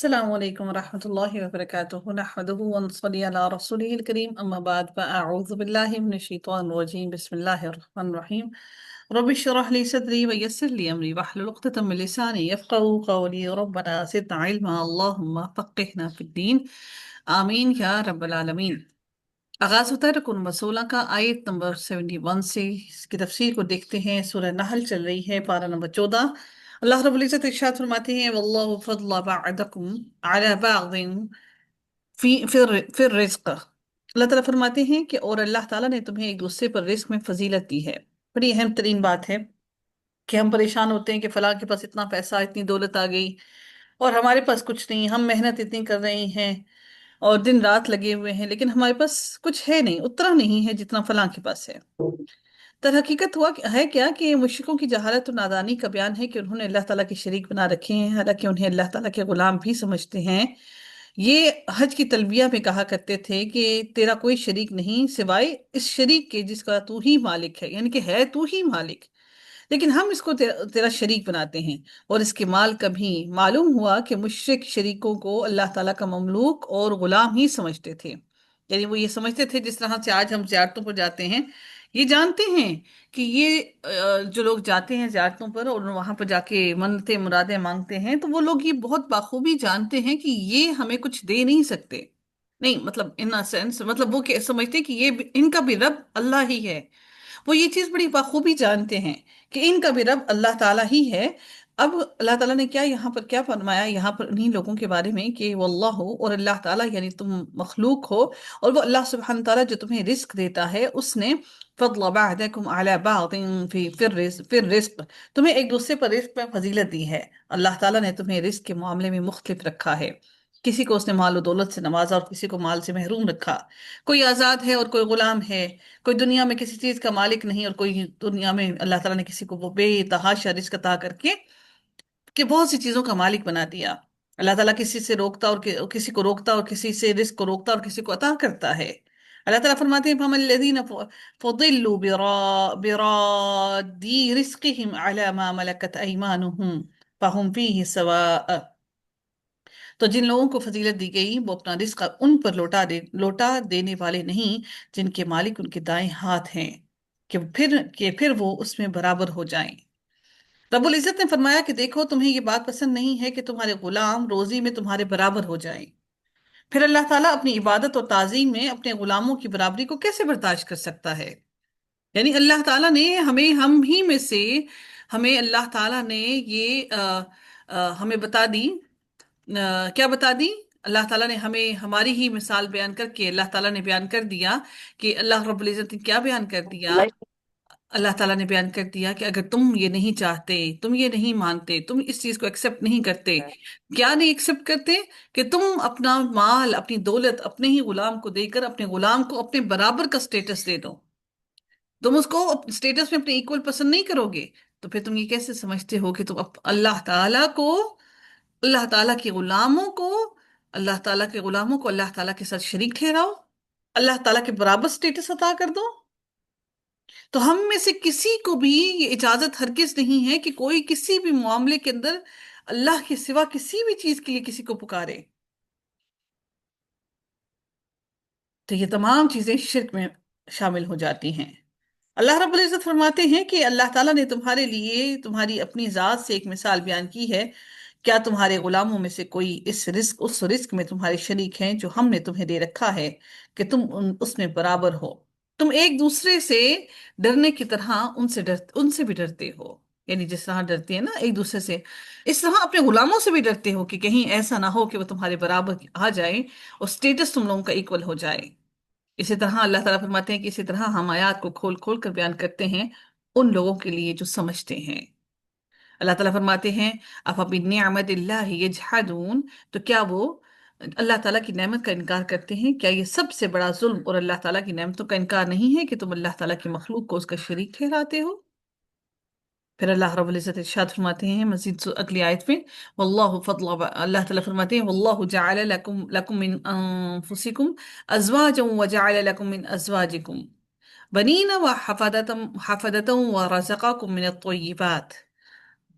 السلام عليكم ورحمة الله وبركاته. نحمده ونصلي على رسوله الكريم، أما بعد فأعوذ بالله من الشيطان الرجيم. بسم الله الرحمن الرحيم. رب اشرح لي صدري ويسر لي أمري واحلل عقدة من لساني يفقهوا قولي. ربنا زدنا علما، اللهم فقهنا في الدين، آمین یا رب العالمین. آغاز ہوتا ہے رکن نمبر 16 کا، آیت نمبر 71 سے. اس کی تفسیر کو دیکھتے ہیں. سورہ نحل چل رہی ہے، پارہ نمبر 14. اللہ رب العزت ارشاد فرماتے ہیں: واللہ فضل بعضکم علی بعض فی الرزق. اللہ تعالیٰ فرماتے ہیں کہ اور اللہ تعالیٰ نے تمہیں ایک دوسرے پر رزق میں فضیلت دی ہے. بڑی اہم ترین بات ہے کہ ہم پریشان ہوتے ہیں کہ فلاں کے پاس اتنا پیسہ، اتنی دولت آ گئی اور ہمارے پاس کچھ نہیں. ہم محنت اتنی کر رہے ہیں اور دن رات لگے ہوئے ہیں، لیکن ہمارے پاس کچھ ہے نہیں، اتنا نہیں ہے جتنا فلاں کے پاس ہے. در حقیقت ہے کیا کہ مشرکوں کی جہالت و نادانی کا بیان ہے کہ انہوں نے اللہ تعالیٰ کے شریک بنا رکھے ہیں، حالانکہ انہیں اللہ تعالیٰ کے غلام بھی سمجھتے ہیں. یہ حج کی تلبیہ میں کہا کرتے تھے کہ تیرا کوئی شریک نہیں سوائے اس شریک کے جس کا تو ہی مالک ہے، یعنی کہ ہے تو ہی مالک، لیکن ہم اس کو تیرا شریک بناتے ہیں. اور اس کے مال کا بھی معلوم ہوا کہ مشرک شریکوں کو اللہ تعالیٰ کا مملوک اور غلام ہی سمجھتے تھے. یعنی وہ یہ سمجھتے تھے جس طرح سے آج ہم زیارتوں پر جاتے ہیں، یہ جانتے ہیں کہ یہ جو لوگ جاتے ہیں زیارتوں پر اور وہاں پر جا کے منتیں مرادیں مانگتے ہیں، تو وہ لوگ یہ بہت بخوبی جانتے ہیں کہ یہ ہمیں کچھ دے نہیں سکتے. نہیں، مطلب ان سینس، مطلب وہ سمجھتے ہیں کہ یہ ان کا بھی رب اللہ ہی ہے. وہ یہ چیز بڑی بخوبی جانتے ہیں کہ ان کا بھی رب اللہ تعالیٰ ہی ہے. اب اللہ تعالیٰ نے یہاں پر کیا فرمایا یہاں پر انہی لوگوں کے بارے میں کہ واللہ ہو، اور اللہ تعالیٰ یعنی تم مخلوق ہو، اور وہ اللہ سبحانہ تعالیٰ جو تمہیں رزق دیتا ہے، اس نے فضل بعضکم علی بعض فی الرزق، تمہیں ایک دوسرے پر رزق میں فضیلت دی ہے. اللہ تعالیٰ نے تمہیں رزق کے معاملے میں مختلف رکھا ہے. کسی کو اس نے مال و دولت سے نوازا اور کسی کو مال سے محروم رکھا. کوئی آزاد ہے اور کوئی غلام ہے. کوئی دنیا میں کسی چیز کا مالک نہیں اور کوئی دنیا میں اللہ تعالیٰ نے کسی کو وہ بے تحاشا رزق عطا کر کے کہ بہت سی چیزوں کا مالک بنا دیا. اللہ تعالیٰ کسی سے روکتا اور کسی کو روکتا اور کسی سے رزق کو روکتا اور کسی کو عطا کرتا ہے. اللہ تعالیٰ فرماتے ہیں فَمَا الَّذِينَ فَضِلُّوا بِرَادِّي رِزْقِهِمْ عَلَى مَا مَلَكَتْ أَيْمَانُهُمْ فَهُمْ فِيهِ سَوَاءٌ. تو جن لوگوں کو فضیلت دی گئی وہ اپنا رزق ان پر لوٹا دینے والے نہیں جن کے مالک ان کے دائیں ہاتھ ہیں، کہ پھر وہ اس میں برابر ہو جائیں. رب العزت نے فرمایا کہ دیکھو، تمہیں یہ بات پسند نہیں ہے کہ تمہارے غلام روزی میں تمہارے برابر ہو جائیں. پھر اللہ تعالیٰ اپنی عبادت اور تعظیم میں اپنے غلاموں کی برابری کو کیسے برداشت کر سکتا ہے؟ یعنی اللہ تعالیٰ نے ہم ہی میں سے، ہمیں اللہ تعالیٰ نے یہ ہمیں بتا دی. کیا بتا دی؟ اللہ تعالیٰ نے ہمیں ہماری ہی مثال بیان کر کے اللہ تعالیٰ نے بیان کر دیا کہ اللہ رب العزت نے کیا بیان کر دیا. اللہ تعالیٰ نے بیان کر دیا کہ اگر تم یہ نہیں چاہتے، تم یہ نہیں مانتے، تم اس چیز کو ایکسپٹ نہیں کرتے، کیا نہیں ایکسپٹ کرتے؟ کہ تم اپنا مال، اپنی دولت اپنے ہی غلام کو دے کر اپنے غلام کو اپنے برابر کا سٹیٹس دے دو، تم اس کو سٹیٹس میں اپنے ایکول پسند نہیں کرو گے، تو پھر تم یہ کیسے سمجھتے ہو کہ تم اللہ تعالیٰ کو، اللہ تعالیٰ کے غلاموں کو، اللہ تعالیٰ کے غلاموں کو اللہ تعالیٰ کے ساتھ شریک ٹھہراؤ، اللہ تعالیٰ کے برابر سٹیٹس عطا کر دو؟ تو ہم میں سے کسی کو بھی یہ اجازت ہرگز نہیں ہے کہ کوئی کسی بھی معاملے کے اندر اللہ کے سوا کسی بھی چیز کے لیے کسی کو پکارے. تو یہ تمام چیزیں شرک میں شامل ہو جاتی ہیں. اللہ رب العزت فرماتے ہیں کہ اللہ تعالیٰ نے تمہارے لیے تمہاری اپنی ذات سے ایک مثال بیان کی ہے. کیا تمہارے غلاموں میں سے کوئی اس رزق میں تمہارے شریک ہیں جو ہم نے تمہیں دے رکھا ہے کہ تم اس میں برابر ہو؟ تم ایک دوسرے سے ڈرنے کی طرح ان سے بھی ڈرتے ہو، یعنی جس طرح ڈرتے ہیں نا ایک دوسرے سے، اس طرح اپنے غلاموں سے بھی ڈرتے ہو کہ کہیں ایسا نہ ہو کہ وہ تمہارے برابر آ جائیں اور سٹیٹس تم لوگوں کا ایکول ہو جائے. اسی طرح اللہ تعالیٰ فرماتے ہیں کہ اسی طرح ہم آیات کو کھول کھول کر بیان کرتے ہیں ان لوگوں کے لیے جو سمجھتے ہیں. اللہ تعالیٰ فرماتے ہیں أَفَبِنِعْمَةِ اللَّهِ يَجْحَدُونَ، تو کیا وہ اللہ تعالیٰ کی نعمت کا انکار کرتے ہیں؟ کیا یہ سب سے بڑا ظلم اور اللہ تعالیٰ کی نعمتوں کا انکار نہیں ہے کہ تم اللہ تعالیٰ کی مخلوق کو اس کا شریک ٹھہراتے ہو؟ پھر اللہ رب العزت ارشاد فرماتے ہیں مزید اگلی آیت میں، واللہ فضل، اللہ تعالیٰ فرماتے ہیں واللہ جعل لکم من انفسکم ازواجا وجعل لکم من ازواجکم بنین وحفدة ورزقکم من الطیبات.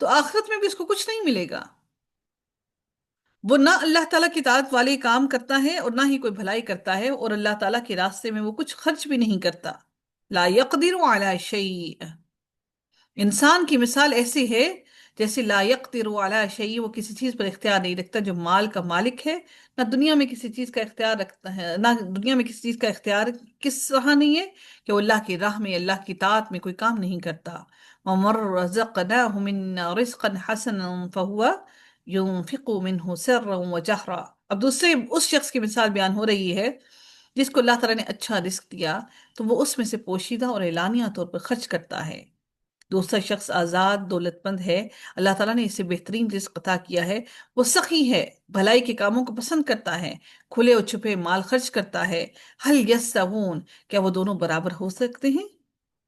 تو آخرت میں بھی اس کو کچھ نہیں ملے گا۔ وہ نہ اللہ تعالیٰ کی اطاعت والے کام کرتا ہے اور نہ ہی کوئی بھلائی کرتا ہے، اور اللہ تعالیٰ کے راستے میں وہ کچھ خرچ بھی نہیں کرتا۔ لا يقدر على شيء، انسان کی مثال ایسی ہے جیسے لا يقدر على شيء، وہ کسی چیز پر اختیار نہیں رکھتا، جو مال کا مالک ہے نہ دنیا میں کسی چیز کا اختیار رکھتا ہے، نہ دنیا میں کسی چیز کا اختیار کس طرح نہیں ہے کہ وہ اللہ کی راہ میں، اللہ کی اطاعت میں کوئی کام نہیں کرتا۔ وَمَن رَّزَقْنَاهُ مِنَّا رِزْقًا حَسَنًا فَهُوَ يُنفِقُ مِنْهُ سِرًّا وَجَهْرًا۔ اب دوسرے اس شخص کی مثال بیان ہو رہی ہے جس کو اللہ تعالیٰ نے اچھا رزق دیا تو وہ اس میں سے پوشیدہ اور اعلانیہ طور پر خرچ کرتا ہے۔ دوسرا شخص آزاد دولت مند ہے، اللہ تعالیٰ نے اسے بہترین رزق عطا کیا ہے، وہ سخی ہے، بھلائی کے کاموں کو پسند کرتا ہے، کھلے اور چھپے مال خرچ کرتا ہے۔ حل یستوون، کیا وہ دونوں برابر ہو سکتے ہیں؟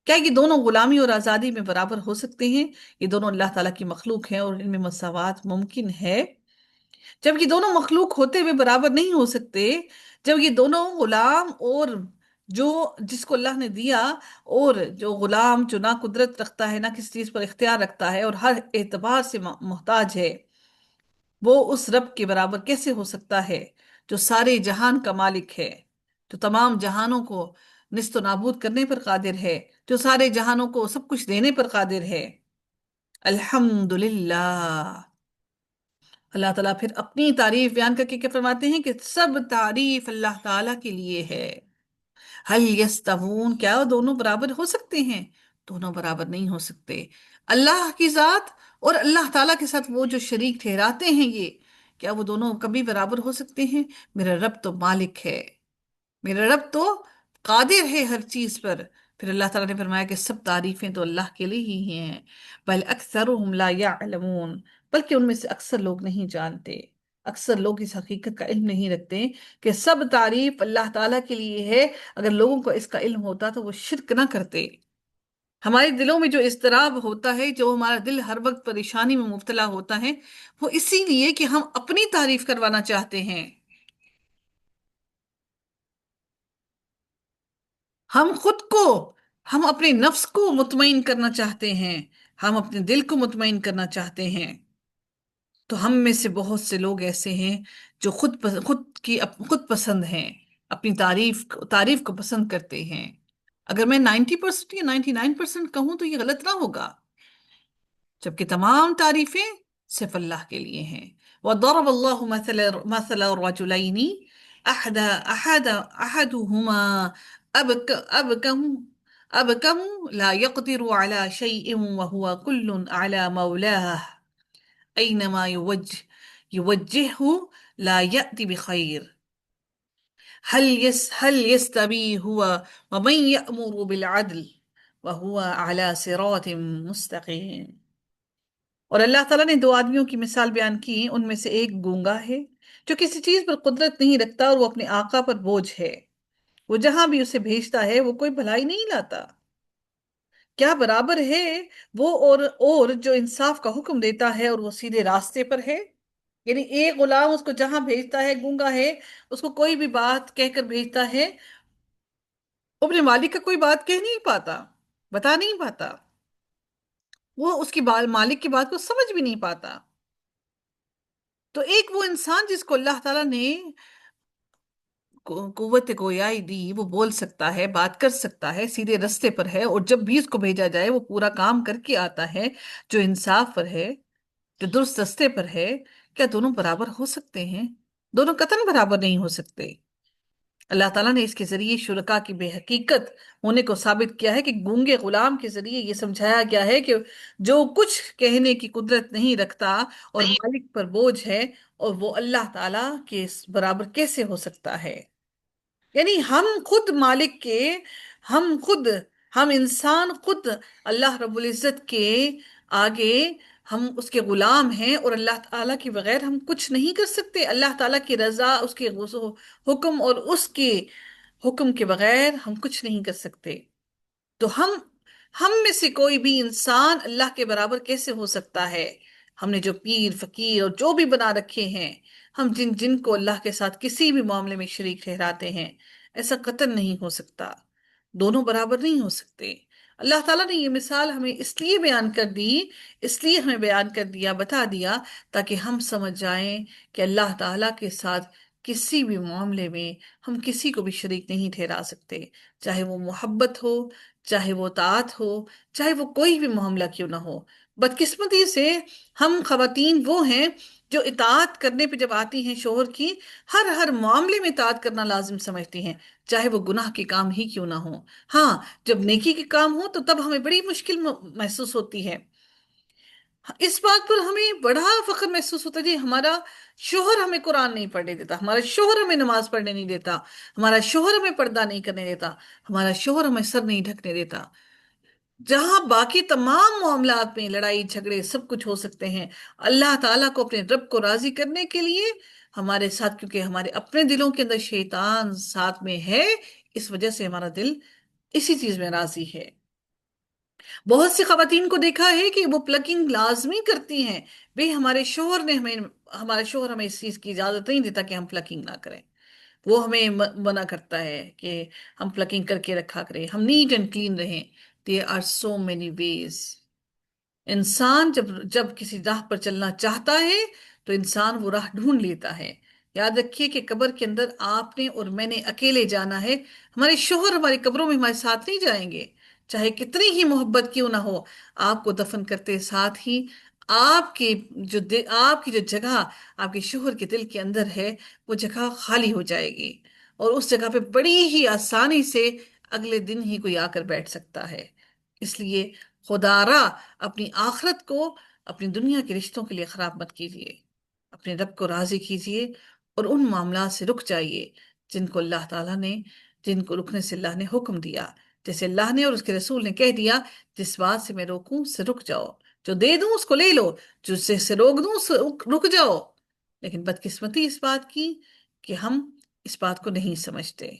کیا یہ دونوں غلامی اور آزادی میں برابر ہو سکتے ہیں؟ یہ دونوں اللہ تعالیٰ کی مخلوق ہیں اور ان میں مساوات ممکن ہے؟ جب یہ دونوں مخلوق ہوتے ہوئے برابر نہیں ہو سکتے، جب یہ دونوں غلام اور جو جس کو اللہ نے دیا، اور جو غلام جو نہ قدرت رکھتا ہے نہ کسی چیز پر اختیار رکھتا ہے اور ہر اعتبار سے محتاج ہے، وہ اس رب کے برابر کیسے ہو سکتا ہے جو سارے جہان کا مالک ہے، جو تمام جہانوں کو نست و نابود کرنے پر قادر ہے، جو سارے جہانوں کو سب کچھ دینے پر قادر ہے۔ الحمدللہ۔ اللہ تعالیٰ پھر اپنی تعریف بیان کر کے کیا فرماتے ہیں کہ سب تعریف اللہ تعالیٰ کے لیے ہے۔ حل یستوون، کیا وہ دونوں برابر ہو سکتے ہیں؟ دونوں برابر نہیں ہو سکتے۔ اللہ کی ذات اور اللہ تعالیٰ کے ساتھ وہ جو شریک ٹھہراتے ہیں، یہ کیا وہ دونوں کبھی برابر ہو سکتے ہیں؟ میرا رب تو مالک ہے، میرا رب تو قادر ہے ہر چیز پر۔ پھر اللہ تعالیٰ نے فرمایا کہ سب تعریفیں تو اللہ کے لیے ہی ہیں۔ بل اکثرهم لا يعلمون، بلکہ ان میں سے اکثر لوگ نہیں جانتے، اکثر لوگ اس حقیقت کا علم نہیں رکھتے کہ سب تعریف اللہ تعالیٰ کے لیے ہے۔ اگر لوگوں کو اس کا علم ہوتا تو وہ شرک نہ کرتے۔ ہمارے دلوں میں جو اضطراب ہوتا ہے، جو ہمارا دل ہر وقت پریشانی میں مبتلا ہوتا ہے، وہ اسی لیے کہ ہم اپنی تعریف کروانا چاہتے ہیں، ہم خود کو، ہم اپنے نفس کو مطمئن کرنا چاہتے ہیں، ہم اپنے دل کو مطمئن کرنا چاہتے ہیں۔ تو ہم میں سے بہت سے لوگ ایسے ہیں جو خود پسند ہیں، اپنی تعریف کو پسند کرتے ہیں۔ اگر میں 90% یا 99% کہوں تو یہ غلط نہ ہوگا، جبکہ تمام تعریفیں صرف اللہ کے لیے ہیں۔ وَضَرَبَ اللَّهُ مَثَلَ الرَّجُلَيْنِ أَحَدُهُمَا أَبْكَمُ لَا يَقْدِرُ عَلَى شَيْءٍ وَهُوَ كُلٌّ عَلَى مَوْلَاهُ أَيْنَمَا يُوَجِّههُ لَا يَأْتِ بِخَيْرٍ هل يستوي هو ومن يأمر بالعدل وهو على صراط مستقيم۔ اور اللہ تعالیٰ نے دو آدمیوں کی مثال بیان کی، ان میں سے ایک گونگا ہے جو کسی چیز پر قدرت نہیں رکھتا اور وہ اپنے آقا پر بوجھ ہے، وہ جہاں بھی اسے بھیجتا ہے وہ کوئی بھلائی نہیں لاتا۔ کیا برابر ہے وہ اور جو انصاف کا حکم دیتا ہے اور وہ سیدھے راستے پر ہے؟ یعنی ایک غلام اس کو جہاں بھیجتا ہے، گونگا ہے، اس کو کوئی بھی بات کہہ کر بھیجتا ہے، وہ اپنے مالک کا کوئی بات کہہ نہیں پاتا، بتا نہیں پاتا، وہ اس کی مالک کی بات کو سمجھ بھی نہیں پاتا۔ تو ایک وہ انسان جس کو اللہ تعالیٰ نے قوت گویائی دی، وہ بول سکتا ہے، بات کر سکتا ہے، سیدھے رستے پر ہے، اور جب بھی اس کو بھیجا جائے وہ پورا کام کر کے آتا ہے، جو انصاف پر ہے، جو درست رستے پر ہے، کیا دونوں برابر ہو سکتے ہیں؟ دونوں قطعاً برابر نہیں ہو سکتے۔ اللہ تعالیٰ نے اس کے ذریعے شرکا کی بے حقیقت ہونے کو ثابت کیا ہے کہ گونگے غلام کے ذریعے یہ سمجھایا گیا ہے کہ جو کچھ کہنے کی قدرت نہیں رکھتا اور مالک پر بوجھ ہے، اور وہ اللہ تعالیٰ کے برابر کیسے ہو سکتا ہے؟ یعنی ہم خود مالک کے، ہم خود، ہم انسان خود اللہ رب العزت کے آگے ہم اس کے غلام ہیں، اور اللہ تعالیٰ کے بغیر ہم کچھ نہیں کر سکتے۔ اللہ تعالیٰ کی رضا، اس کے حکم اور اس کے حکم کے بغیر ہم کچھ نہیں کر سکتے۔ تو ہم میں سے کوئی بھی انسان اللہ کے برابر کیسے ہو سکتا ہے؟ ہم نے جو پیر فقیر اور جو بھی بنا رکھے ہیں، ہم جن کو اللہ کے ساتھ کسی بھی معاملے میں شریک ٹھہراتے ہیں، ایسا قطعاً نہیں ہو سکتا۔ دونوں برابر نہیں ہو سکتے۔ اللہ تعالیٰ نے یہ مثال ہمیں اس لیے بیان کر دی، اس لیے ہمیں بیان کر دیا، بتا دیا، تاکہ ہم سمجھ جائیں کہ اللہ تعالیٰ کے ساتھ کسی بھی معاملے میں ہم کسی کو بھی شریک نہیں ٹھہرا سکتے، چاہے وہ محبت ہو، چاہے وہ طاعت ہو، چاہے وہ کوئی بھی معاملہ کیوں نہ ہو۔ بدقسمتی سے ہم خواتین وہ ہیں جو اطاعت کرنے پہ جب آتی ہیں شوہر کی، ہر معاملے میں اطاعت کرنا لازم سمجھتی ہیں، چاہے وہ گناہ کے کام ہی کیوں نہ ہوں۔ ہاں، جب نیکی کے کام ہو تو تب ہمیں بڑی مشکل محسوس ہوتی ہے۔ اس بات پر ہمیں بڑا فخر محسوس ہوتا ہے جی، ہمارا شوہر ہمیں قرآن نہیں پڑھنے دیتا، ہمارا شوہر ہمیں نماز پڑھنے نہیں دیتا، ہمارا شوہر ہمیں پردہ نہیں کرنے دیتا، ہمارا شوہر ہمیں سر نہیں ڈھکنے دیتا۔ جہاں باقی تمام معاملات میں لڑائی جھگڑے سب کچھ ہو سکتے ہیں، اللہ تعالیٰ کو، اپنے رب کو راضی کرنے کے لیے ہمارے ساتھ، کیونکہ ہمارے اپنے دلوں کے اندر شیطان ساتھ میں ہے، اس وجہ سے ہمارا دل اسی چیز میں راضی ہے۔ بہت سی خواتین کو دیکھا ہے کہ وہ پلکنگ لازمی کرتی ہیں، بھئی ہمارے شوہر ہمیں اس چیز کی اجازت نہیں دیتا کہ ہم پلکنگ نہ کریں، وہ ہمیں منع کرتا ہے کہ ہم پلکنگ کر کے رکھا کریں، ہم نیٹ اینڈ کلین رہیں۔ There are so many ways۔ انسان جب جب کسی راہ پر چلنا چاہتا ہے تو انسان وہ راہ ڈھونڈ لیتا ہے۔ یاد رکھیے کہ قبر کے اندر آپ نے اور میں نے اکیلے جانا ہے، ہمارے شوہر ہماری قبروں میں ہمارے ساتھ نہیں جائیں گے، چاہے کتنی ہی محبت کیوں نہ ہو۔ آپ کو دفن کرتے ساتھ ہی آپ کی جو جگہ آپ کے شوہر کے دل کے اندر ہے، وہ جگہ خالی ہو جائے گی، اور اس جگہ پہ بڑی ہی آسانی سے اگلے دن ہی کوئی آ کر بیٹھ سکتا ہے۔ اس لیے خدا را اپنی آخرت کو اپنی دنیا کے رشتوں کے لیے خراب مت کیجیے، اپنے رب کو راضی کیجیے، اور ان معاملات سے رک جائیے جن کو رکنے سے اللہ نے حکم دیا، جیسے اللہ نے اور اس کے رسول نے کہہ دیا، جس بات سے میں روکوں اس سے رک جاؤ، جو دے دوں اس کو لے لو، جو سے روک دوں اس سے رک جاؤ۔ لیکن بدقسمتی اس بات کی کہ ہم اس بات کو نہیں سمجھتے۔